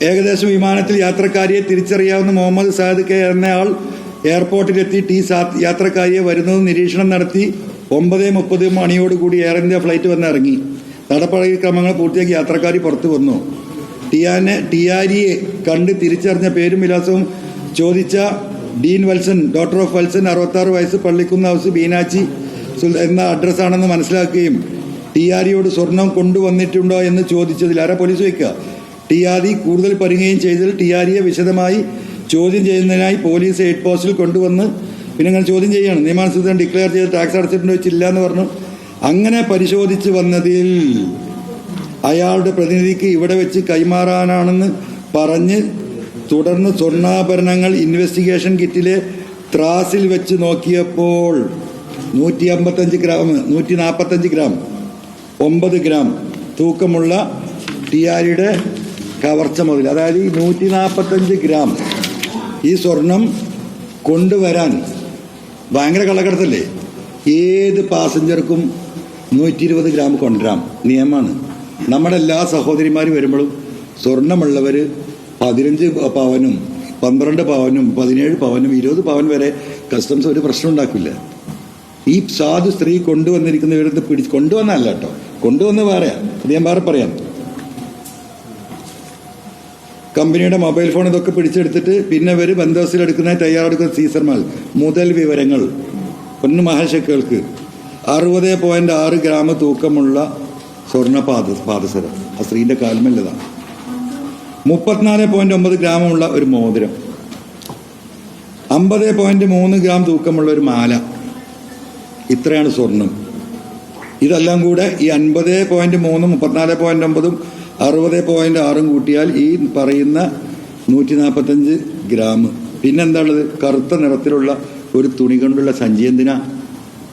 ഏകദേശം വിമാനത്തിൽ യാത്രക്കാരിയെ തിരിച്ചറിയാവുന്ന Muhammad Saad K എന്നയാൾ എയർപോർട്ടിലെത്തി യാത്രക്കാരിയെ വരുന്നത് നിരീക്ഷണം നടത്തി 9:30 മണിയോടുകൂടി എയർ ഇന്ത്യ ഫ്ലൈറ്റ് വന്ന് ഇറങ്ങി. നടപടിക്രമങ്ങൾ പൂർത്തിയാക്കി യാത്രക്കാരി പുറത്തു വന്നു. ടിയാരിയെ കണ്ട് തിരിച്ചറിഞ്ഞ പേരും വിലാസവും ചോദിച്ച ഡീൻ വത്സൻ, ഡോക്ടർ ഓഫ് വത്സൻ, 66 വയസ്സ്, പള്ളിക്കുന്ന് ഹൗസ്, ബീനാച്ചി എന്ന അഡ്രസ്സാണെന്ന് മനസ്സിലാക്കുകയും ടിയാരിയോട് സ്വർണം കൊണ്ടുവന്നിട്ടുണ്ടോ എന്ന് ചോദിച്ചതിൽ പോലീസ് വയ്ക്കുക. ടിയാരി കൂടുതൽ പറയുകയും ചെയ്തതിൽ ടിയാരിയെ വിശദമായി ചോദ്യം ചെയ്യുന്നതിനായി പോലീസ് ഹെഡ് പോസ്റ്റിൽ കൊണ്ടുവന്ന് പിന്നെ അങ്ങനെ ചോദ്യം ചെയ്യുകയാണ്. നിയമാനുസൃതം ഡിക്ലെയർ ചെയ്ത് ടാക്സ് അടച്ചിട്ടുണ്ടോ വെച്ചില്ല എന്ന് പറഞ്ഞു. അങ്ങനെ പരിശോധിച്ച് വന്നതിൽ അയാളുടെ പ്രതിനിധിക്ക് ഇവിടെ വെച്ച് കൈമാറാനാണെന്ന് പറഞ്ഞ് തുടർന്ന് സ്വർണ്ണാഭരണങ്ങൾ ഇൻവെസ്റ്റിഗേഷൻ കിറ്റിലെ ത്രാസിൽ വെച്ച് നോക്കിയപ്പോൾ 145 ഗ്രാം 9 ഗ്രാം തൂക്കമുള്ള ടിയാരിയുടെ കവർച്ച മുതൽ, അതായത് ഈ 145 ഗ്രാം ഈ സ്വർണം കൊണ്ടുവരാൻ ഭയങ്കര കള്ളക്കടത്തല്ലേ. ഏത് പാസഞ്ചർക്കും 120 ഗ്രാം കൊണ്ടുവരാം, നിയമമാണ്. നമ്മുടെ എല്ലാ സഹോദരിമാരും വരുമ്പോഴും സ്വർണമുള്ളവർ 15 പവനും 12 പവനും 17 പവനും 20 പവൻ വരെ കസ്റ്റംസ് ഒരു പ്രശ്നം ഉണ്ടാക്കില്ല. ഈ സാധു സ്ത്രീ കൊണ്ടുവന്നിരിക്കുന്ന ഇവരത്ത് കൊണ്ടുവന്നല്ല കേട്ടോ, കൊണ്ടുവന്ന് പറയാം, അത് ഞാൻ വേറെ പറയാം. കമ്പനിയുടെ മൊബൈൽ ഫോൺ ഇതൊക്കെ പിടിച്ചെടുത്തിട്ട് പിന്നെ ഇവർ ബന്ധോസിലെടുക്കുന്ന തയ്യാറെടുക്കുന്ന സീസർമാൽ മുതൽ വിവരങ്ങൾ ഒന്ന് മഹാശക്തികൾക്ക് 60.6 ഗ്രാം തൂക്കമുള്ള സ്വർണ്ണ പാദസരം ആ സ്ത്രീന്റെ കാൽമല്ലതാണ്. 34.9 ഗ്രാമുള്ള ഒരു മോതിരം, 50.3 ഗ്രാം തൂക്കമുള്ള ഒരു മാല. ഇത്രയാണ് സ്വർണം. ഇതെല്ലാം കൂടെ ഈ 50.3, 34.9, 60.6 കൂട്ടിയാൽ ഈ പറയുന്ന 145 ഗ്രാം. പിന്നെന്താണുള്ളത്? കറുത്ത നിറത്തിലുള്ള ഒരു തുണി കൊണ്ടുള്ള സഞ്ചി. എന്തിനാ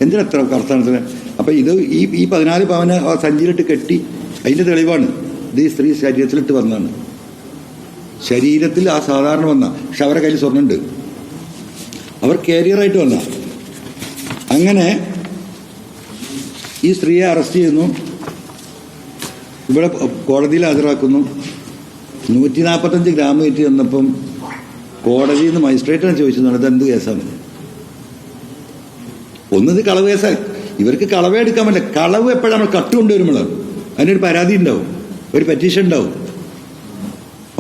എത്ര കറുത്ത നിറത്തിന്? അപ്പം ഇത് ഈ 14 പവന് ആ സഞ്ചിയിലിട്ട് കെട്ടി, അതിൻ്റെ തെളിവാണ് ഇത്. ഈ സ്ത്രീ ശരീരത്തിലിട്ട് വന്നതാണ്, ശരീരത്തിൽ ആ സാധാരണ വന്ന, പക്ഷെ അവരുടെ കയ്യിൽ സ്വർണ്ണമുണ്ട്, അവർ കാരിയറായിട്ട് വന്ന. അങ്ങനെ ഈ സ്ത്രീയെ അറസ്റ്റ് ചെയ്യുന്നു, ഇവിടെ കോടതിയിൽ ഹാജരാക്കുന്നു. 145 ഗ്രാം കയറ്റി വന്നപ്പം കോടതിയിൽ നിന്ന് മജിസ്ട്രേറ്റാണ് ചോദിച്ചത്, ഇത് എന്ത് കേസാണ്? ഒന്നത് കളവ് കേസാണ്. ഇവർക്ക് കളവേ എടുക്കാൻ പറ്റില്ല. കളവ് എപ്പോഴാണ് കട്ടുകൊണ്ടുവരുമ്പോൾ അതിനൊരു പരാതി ഉണ്ടാവും, ഒരു പെറ്റീഷൻ ഉണ്ടാവും.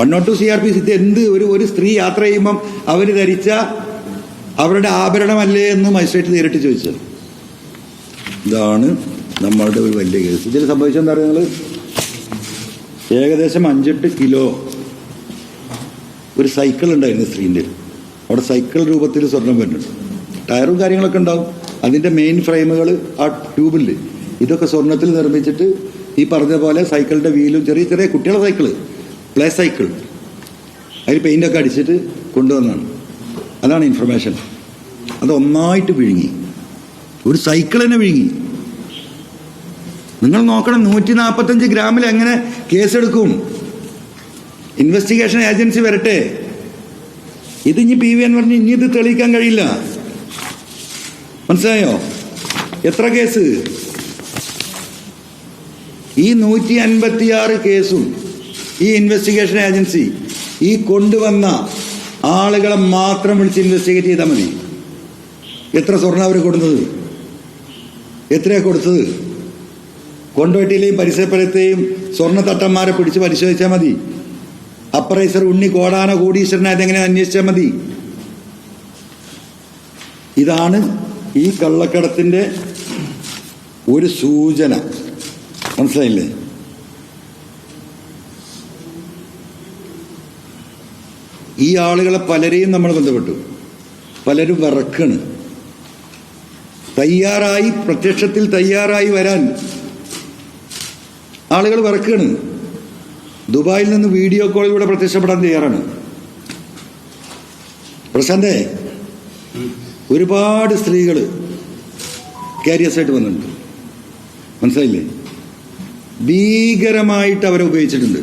102 CRPC. എന്ത് ഒരു സ്ത്രീ യാത്ര ചെയ്യുമ്പം അവർ ധരിച്ച അവരുടെ ആഭരണമല്ലേ എന്ന് മജിസ്ട്രേറ്റ് നേരിട്ട് ചോദിച്ചത്. ഇതാണ് നമ്മളുടെ ഒരു വലിയ കേസ്. ഇതിൽ സംഭവിച്ചെന്താ പറയുക, നിങ്ങൾ ഏകദേശം 5-8 കിലോ ഒരു സൈക്കിൾ ഉണ്ടായിരുന്നു സ്ത്രീൻ്റെ. അവിടെ സൈക്കിൾ രൂപത്തിൽ സ്വർണം വരുന്നുണ്ട്, ടയറും കാര്യങ്ങളൊക്കെ ഉണ്ടാവും. അതിൻ്റെ മെയിൻ ഫ്രെയിമുകൾ ആ ട്യൂബിൽ ഇതൊക്കെ സ്വർണത്തിൽ നിർമ്മിച്ചിട്ട് ഈ പറഞ്ഞ പോലെ സൈക്കിളിൻ്റെ വീലും ചെറിയ ചെറിയ കുട്ടികളുടെ സൈക്കിള്, പ്ലേ സൈക്കിൾ, അതിൽ പെയിൻ്റൊക്കെ അടിച്ചിട്ട് കൊണ്ടുവന്നാണ്. അതാണ് ഇൻഫർമേഷൻ. അത് ഒന്നായിട്ട് വിഴുങ്ങി, ഒരു സൈക്കിൾ തന്നെ വിഴുങ്ങി. നിങ്ങൾ നോക്കണം, 145 ഗ്രാമിൽ എങ്ങനെ കേസെടുക്കും? ഇൻവെസ്റ്റിഗേഷൻ ഏജൻസി വരട്ടെ. ഇത് ഇനി PV പറഞ്ഞ് ഇനി ഇത് തെളിയിക്കാൻ കഴിയില്ല. മനസ്സിലായോ? എത്ര കേസ്? ഈ 156 കേസും ഈ ഇൻവെസ്റ്റിഗേഷൻ ഏജൻസി ഈ കൊണ്ടുവന്ന ആളുകളെ മാത്രം വിളിച്ച് ഇൻവെസ്റ്റിഗേറ്റ് ചെയ്താൽ മതി. എത്ര സ്വർണ്ണം അവർ കൊടുത്തത്, എത്രയാണ് കൊടുത്തത്? കൊണ്ടോട്ടിയിലെയും പരിസരത്തെയും സ്വർണ്ണ തട്ടന്മാരെ പിടിച്ച് പരിശോധിച്ചാൽ മതി. അപ്രൈസർ ഉണ്ണി കോടാന കോടീശ്വരനായത് എങ്ങനെ അന്വേഷിച്ചാൽ മതി. ഇതാണ് ഈ കള്ളക്കടത്തിന്റെ ഒരു സൂചന. മനസ്സിലായില്ലേ? ഈ ആളുകളെ പലരെയും നമ്മൾ ബന്ധപ്പെട്ടു, പലരും വിറക്കാണ്, തയ്യാറായി, പ്രത്യക്ഷത്തിൽ തയ്യാറായി വരാൻ ആളുകൾ വിറക്കാണ്. ദുബായിൽ നിന്ന് വീഡിയോ കോളിലൂടെ പ്രത്യക്ഷപ്പെടാൻ തയ്യാറാണ്. പ്രശാന്തേ, ഒരുപാട് സ്ത്രീകൾ കാരിയസായിട്ട് വന്നിട്ടുണ്ട്. മനസ്സിലായില്ലേ? ഭീകരമായിട്ട് അവരെ ഉപയോഗിച്ചിട്ടുണ്ട്.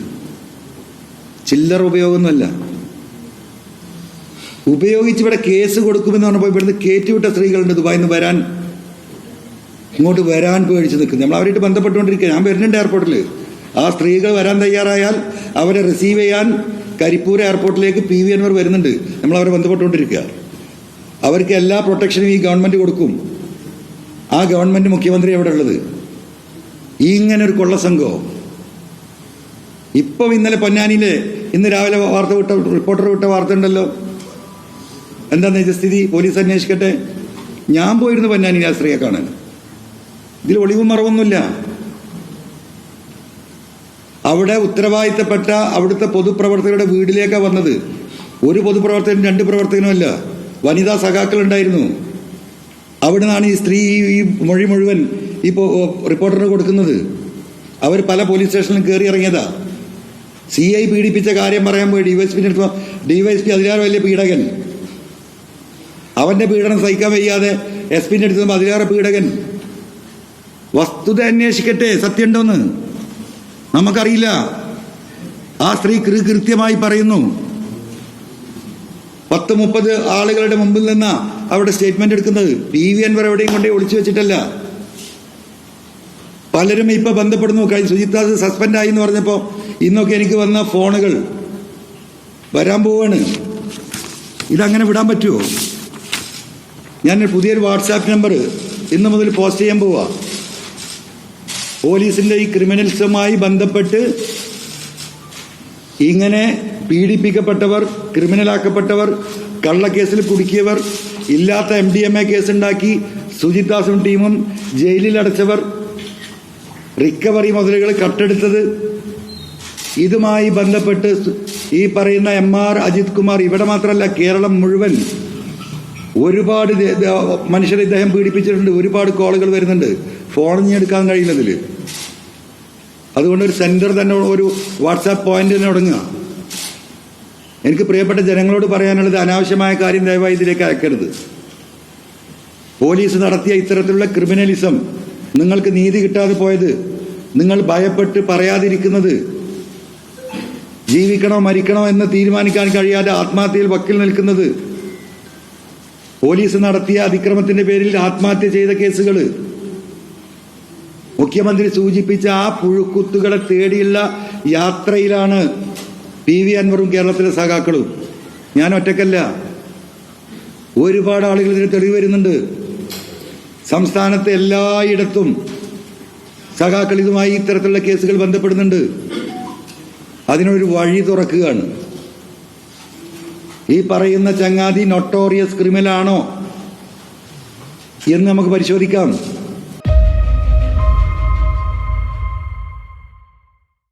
ചില്ലറ ഉപയോഗമൊന്നുമല്ല. ഉപയോഗിച്ച് ഇവിടെ കേസ് കൊടുക്കുമെന്ന് പറഞ്ഞപ്പോൾ ഇവിടുന്ന് കയറ്റിവിട്ട സ്ത്രീകളുണ്ട് ദുബായിൽ നിന്ന് വരാൻ, ഇങ്ങോട്ട് വരാൻ പേടിച്ച് നിൽക്കുന്നത്. നമ്മൾ അവരായിട്ട് ബന്ധപ്പെട്ടുകൊണ്ടിരിക്കുക. ഞാൻ വരുന്നുണ്ട് എയർപോർട്ടിൽ. ആ സ്ത്രീകൾ വരാൻ തയ്യാറായാൽ അവരെ റിസീവ് ചെയ്യാൻ കരിപ്പൂർ എയർപോർട്ടിലേക്ക് PV അൻവർ വരുന്നുണ്ട്. നമ്മൾ അവരെ ബന്ധപ്പെട്ടുകൊണ്ടിരിക്കുക. അവർക്ക് എല്ലാ പ്രൊട്ടക്ഷനും ഈ ഗവൺമെന്റ് കൊടുക്കും. ആ ഗവൺമെന്റ് മുഖ്യമന്ത്രി എവിടെ ഉള്ളത്? ഇങ്ങനെ ഒരു കൊള്ളസംഘം. ഇപ്പം ഇന്നലെ പൊന്നാനിയിലെ ഇന്ന് രാവിലെ റിപ്പോർട്ടർ വിട്ട വാർത്ത ഉണ്ടല്ലോ. എന്താ നിജസ്ഥിതി? പോലീസ് അന്വേഷിക്കട്ടെ. ഞാൻ പോയിരുന്നു പൊന്നാനിയിൽ ആ സ്ത്രീയെ കാണാൻ. ഇതിൽ ഒളിവും മറവൊന്നുമില്ല. അവിടെ ഉത്തരവാദിത്തപ്പെട്ട അവിടുത്തെ പൊതുപ്രവർത്തകരുടെ വീട്ടിലേക്കാണ് വന്നത്. ഒരു പൊതുപ്രവർത്തകനും 2 പ്രവർത്തകനുമല്ല, വനിതാ സഖാക്കൾ ഉണ്ടായിരുന്നു. അവിടെ നിന്നാണ് ഈ സ്ത്രീ ഈ മൊഴി മുഴുവൻ ഈ റിപ്പോർട്ടറിന് കൊടുക്കുന്നത്. അവർ പല പോലീസ് സ്റ്റേഷനിലും കയറി ഇറങ്ങിയതാ. CI പീഡിപ്പിച്ച കാര്യം പറയാൻ പോയി DYSP അതിലേറെ വലിയ പീഡകൻ. അവന്റെ പീഡനം സഹിക്കാൻ വയ്യാതെ SP-ന്റെ അടുത്ത് അതിലേറെ പീഡകൻ. വസ്തുത അന്വേഷിക്കട്ടെ, സത്യമുണ്ടോന്ന് നമുക്കറിയില്ല. ആ സ്ത്രീ കൃത്യമായി പറയുന്നു. 10-30 ആളുകളുടെ മുമ്പിൽ നിന്നാ അവിടെ സ്റ്റേറ്റ്മെന്റ് എടുക്കുന്നത്. PV അൻവർ എവിടെയും കൊണ്ടേ ഒളിച്ചു വെച്ചിട്ടല്ല. പലരും ഇപ്പൊ ബന്ധപ്പെടുന്നു. സുജിത് ദാസ് സസ്പെൻഡ് ആയി എന്ന് പറഞ്ഞപ്പോ ഇന്നൊക്കെ എനിക്ക് വന്ന ഫോണുകൾ വരാൻ പോവാണ്. ഇതങ്ങനെ വിടാൻ പറ്റുമോ? ഞാൻ പുതിയൊരു വാട്സാപ്പ് നമ്പർ ഇന്ന് മുതൽ പോസ്റ്റ് ചെയ്യാൻ പോവാ. പോലീസിന്റെ ഈ ക്രിമിനൽസുമായി ബന്ധപ്പെട്ട് ഇങ്ങനെ പീഡിപ്പിക്കപ്പെട്ടവർ, ക്രിമിനലാക്കപ്പെട്ടവർ, കള്ളക്കേസിൽ കുടുക്കിയവർ, ഇല്ലാത്ത MDMA കേസുണ്ടാക്കി സുജിത് ദാസും ടീമും ജയിലിൽ അടച്ചവർ, റിക്കവറി മുതലുകൾ കട്ടെടുത്തത്, ഇതുമായി ബന്ധപ്പെട്ട് ഈ പറയുന്ന MR അജിത് കുമാർ, ഇവിടെ മാത്രമല്ല കേരളം മുഴുവൻ ഒരുപാട് മനുഷ്യരെ ഇദ്ദേഹം പീഡിപ്പിച്ചിട്ടുണ്ട്. ഒരുപാട് കോളുകൾ വരുന്നുണ്ട്. ഫോൺ എടുക്കാൻ കഴിയുന്നതിൽ. അതുകൊണ്ട് ഒരു സെന്റർ തന്നെ, ഒരു വാട്സാപ്പ് പോയിന്റ് തന്നെ തുടങ്ങുക. എനിക്ക് പ്രിയപ്പെട്ട ജനങ്ങളോട് പറയാനുള്ളത്, അനാവശ്യമായ കാര്യം ദയവായി ഇതിലേക്ക് അയക്കരുത്. പോലീസ് നടത്തിയ ഇത്തരത്തിലുള്ള ക്രിമിനലിസം, നിങ്ങൾക്ക് നീതി കിട്ടാതെ പോയത്, നിങ്ങൾ ഭയപ്പെട്ട് പറയാതിരിക്കുന്നത്, ജീവിക്കണോ മരിക്കണോ എന്ന് തീരുമാനിക്കാൻ കഴിയാതെ ആത്മഹത്യയിൽ വക്കിൽ നിൽക്കുന്നത്, പോലീസ് നടത്തിയ അതിക്രമത്തിന്റെ പേരിൽ ആത്മഹത്യ ചെയ്ത കേസുകൾ, മുഖ്യമന്ത്രി സൂചിപ്പിച്ച ആ പുഴുക്കുത്തുകളെ തേടിയുള്ള യാത്രയിലാണ് PV അൻവറും കേരളത്തിലെ സഖാക്കളും. ഞാൻ ഒറ്റക്കല്ല, ഒരുപാട് ആളുകൾ ഇതിന് തെളിവ് വരുന്നുണ്ട്. സംസ്ഥാനത്തെ എല്ലായിടത്തും സഖാക്കൾ ഇതുമായി ഇത്തരത്തിലുള്ള കേസുകൾ ബന്ധപ്പെടുന്നുണ്ട്. അതിനൊരു വഴി തുറക്കുകയാണ്. ഈ പറയുന്ന ചങ്ങാതി നൊട്ടോറിയസ് ക്രിമിനലാണോ എന്ന് നമുക്ക് പരിശോധിക്കാം.